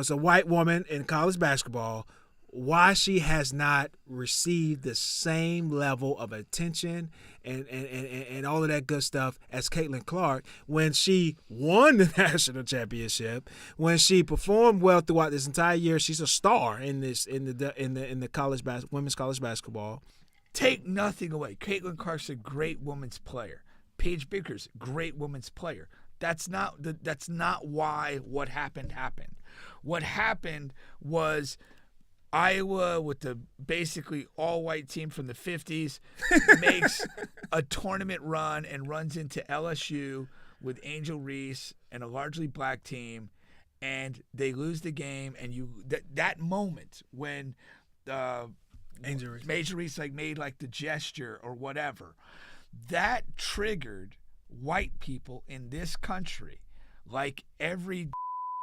a white woman in college basketball, why she has not received the same level of attention and all of that good stuff as Caitlin Clark when she won the national championship, when she performed well throughout this entire year. She's a star in the women's college basketball. Take nothing away. Caitlin Clark's a great women's player. Paige Bueckers, great women's player. That's not why what happened. What happened was Iowa, with the basically all-white team from the 50s, makes a tournament run and runs into LSU with Angel Reese and a largely black team, and they lose the game. And that moment when Angel Reese made the gesture or whatever, that triggered white people in this country, like every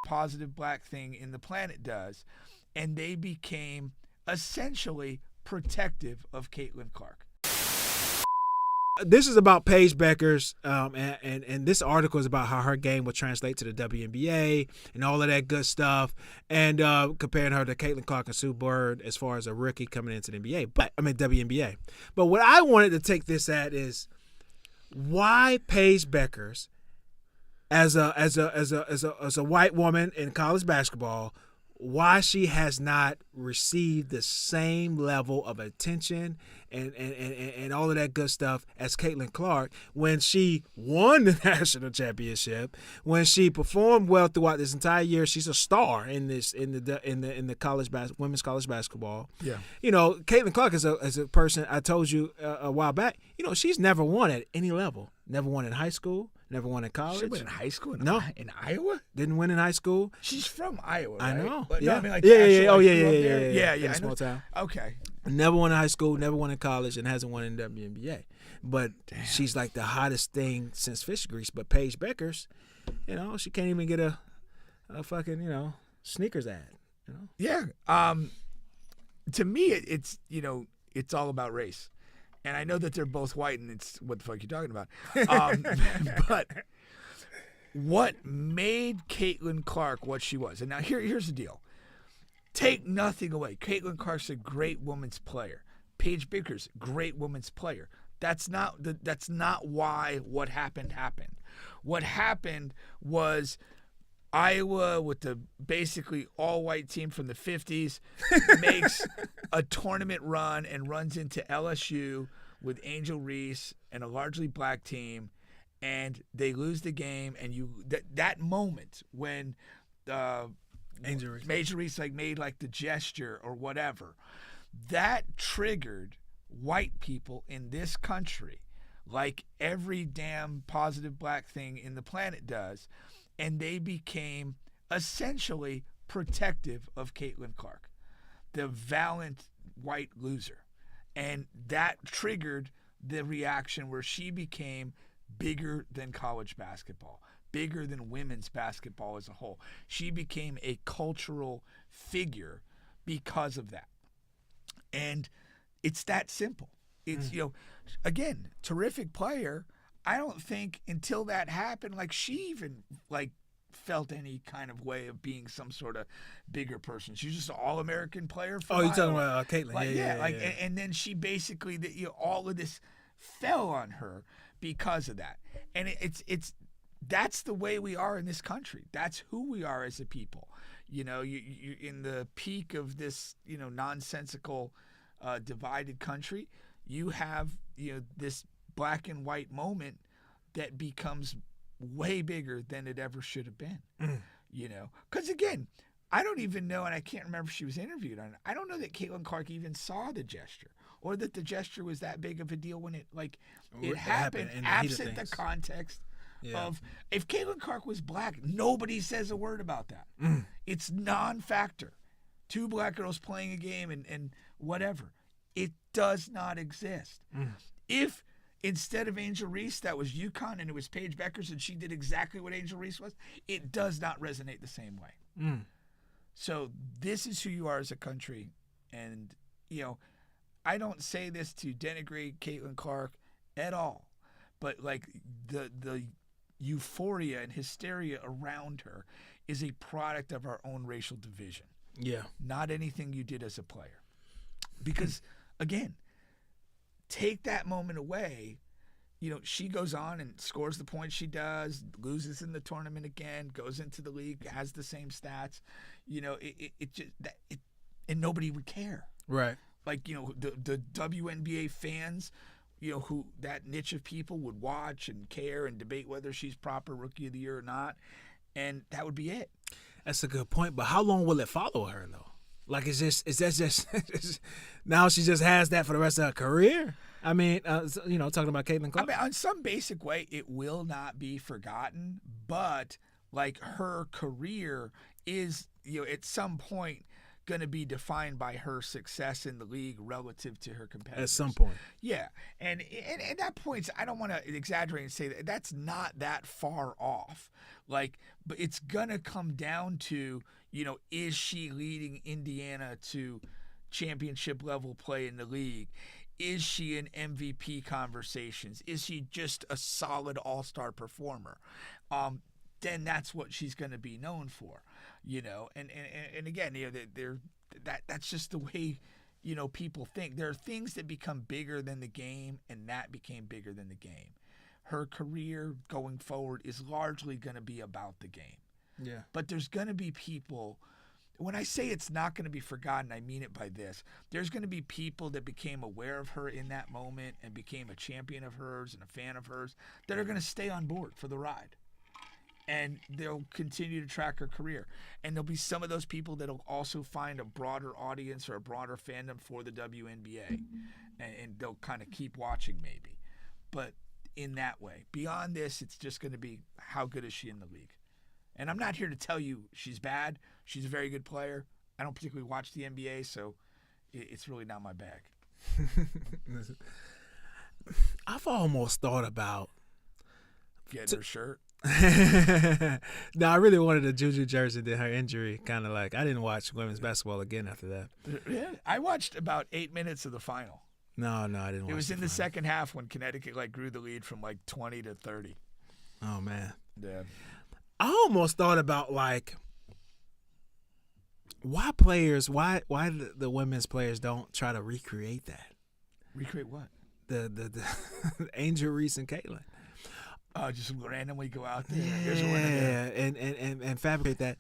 positive black thing in the planet does. And they became essentially protective of Caitlin Clark. This is about Paige Bueckers, and this article is about how her game will translate to the WNBA and all of that good stuff, and comparing her to Caitlin Clark and Sue Bird as far as a rookie coming into the WNBA. But what I wanted to take this at is why Paige Bueckers, as a white woman in college basketball, why she has not received the same level of attention and all of that good stuff as Caitlin Clark when she won the national championship, when she performed well throughout this entire year. She's a star in the women's college basketball. Yeah. Caitlin Clark is a person, I told you a while back, she's never won at any level. Never won in high school. Never won in college. She won in high school? No. In Iowa? Didn't win in high school. She's from Iowa, right? I know. But yeah. No, I mean, Yeah. In a small town. Okay. Never won in high school, never won in college, and hasn't won in the WNBA. But she's like the hottest thing since fish grease. But Paige Bueckers, she can't even get a fucking, sneakers ad. Yeah. To me, it's all about race. And I know that they're both white, and it's what the fuck you talking about. But what made Caitlin Clark what she was? And now here's the deal. Take nothing away. Caitlin Clark's a great women's player. Paige Bueckers, great women's player. That's not why what happened. What happened was Iowa, with the basically all-white team from the 50s, makes a tournament run and runs into LSU with Angel Reese and a largely black team, and they lose the game. And that moment when Angel Reese made the gesture or whatever, that triggered white people in this country, like every damn positive black thing in the planet does. And they became essentially protective of Caitlin Clark, the valiant white loser. And that triggered the reaction where she became bigger than college basketball, bigger than women's basketball as a whole. She became a cultural figure because of that. And it's that simple. It's, again, terrific player. I don't think until that happened, she even felt any kind of way of being some sort of bigger person. She's just an all-American player. Oh, you're talking about Caitlin? Yeah. And then she basically, all of this fell on her because of that. And it's that's the way we are in this country. That's who we are as a people. You in the peak of this, nonsensical, divided country, you have this black and white moment that becomes way bigger than it ever should have been. Because again, I don't even know, and I can't remember if she was interviewed on it. I don't know that Caitlin Clark even saw the gesture, or that the gesture was that big of a deal when it happened absent the context of, if Caitlin Clark was black, nobody says a word about that. It's non-factor. Two black girls playing a game and whatever. It does not exist. If instead of Angel Reese, that was UConn and it was Paige Bueckers and she did exactly what Angel Reese was, it does not resonate the same way. So this is who you are as a country. And, I don't say this to denigrate Caitlin Clark at all, but the euphoria and hysteria around her is a product of our own racial division, Yeah. not anything you did as a player. Because, again, take that moment away. She goes on and scores the points she does, loses in the tournament again, goes into the league, has the same stats. And nobody would care. Right. Like, the WNBA fans, who that niche of people would watch and care and debate whether she's proper Rookie of the Year or not. And that would be it. That's a good point. But how long will it follow her, though? Like, is that just now she just has that for the rest of her career? I mean, talking about Caitlin Clark. I mean, on some basic way, it will not be forgotten. But, like, her career is, at some point going to be defined by her success in the league relative to her competitors. At some point. Yeah. And at that point, I don't want to exaggerate and say that's not that far off. Like, but it's going to come down to, is she leading Indiana to championship level play in the league? Is she in MVP conversations? Is she just a solid all-star performer? Then that's what she's going to be known for, And again, that's just the way, people think. There are things that become bigger than the game, and that became bigger than the game. Her career going forward is largely going to be about the game. Yeah. But there's going to be people. When I say it's not going to be forgotten, I mean it by this. There's going to be people that became aware of her in that moment and became a champion of hers and a fan of hers that are going to stay on board for the ride. And they'll continue to track her career. And there'll be some of those people that'll also find a broader audience or a broader fandom for the WNBA. And they'll kind of keep watching maybe. But in that way. Beyond this, it's just going to be how good is she in the league. And I'm not here to tell you she's bad. She's a very good player. I don't particularly watch the NBA, so it's really not my bag. I've almost thought about getting her shirt. No, I really wanted a Juju jersey. Then her injury kind of like I didn't watch women's basketball again after that. Yeah, I watched about 8 minutes of the final. No, I didn't watch it. It was in the final. second half when Connecticut grew the lead from 20 to 30. Oh man. Yeah. I almost thought about why the women's players don't try to recreate that. Recreate what? The Angel Reese and Caitlin. Just randomly go out there. And fabricate that.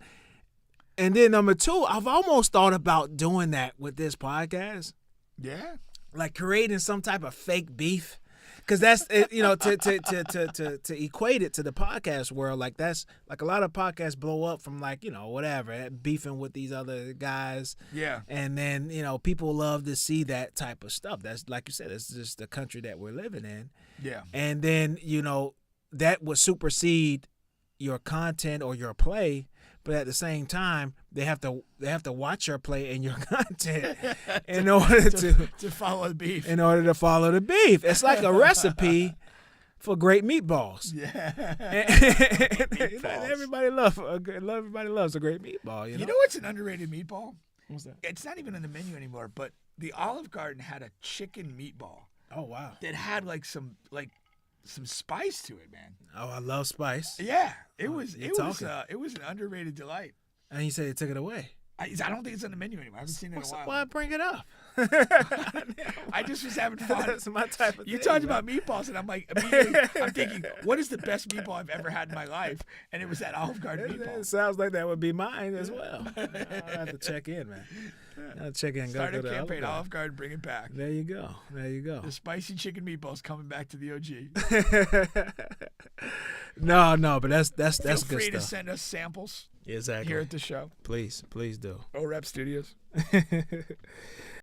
And then number two, I've almost thought about doing that with this podcast. Yeah. Like creating some type of fake beef. Because that's, to equate it to the podcast world, that's like a lot of podcasts blow up from whatever, beefing with these other guys. Yeah. And then, people love to see that type of stuff. That's, like you said, it's just the country that we're living in. Yeah. And then, that would supersede your content or your play. But at the same time, they have to watch your play and your content in order to follow the beef. In order to follow the beef, it's like a recipe for great meatballs. Yeah, meatballs. Everybody loves a great meatball. You know what's an underrated meatball? What's that? It's not even on the menu anymore. But the Olive Garden had a chicken meatball. Oh wow! That had some spice to it, man. Oh, I love spice. Yeah, it was an underrated delight. And you said they took it away. I don't think it's on the menu anymore. I haven't seen it in a while. Why bring it up? I just was having fun. That's my type of you thing. talked about meatballs, and I'm immediately I'm thinking, what is the best meatball I've ever had in my life? And it was that Olive Garden meatball. It sounds like that would be mine as well. I'll have to check in, man. I'll check in. Start a campaign, Olive Garden, bring it back. There you go. The spicy chicken meatballs coming back to the OG. No, but that's Feel good free stuff. to send us samples. Exactly. Here at the show. Please do. OREP Studios.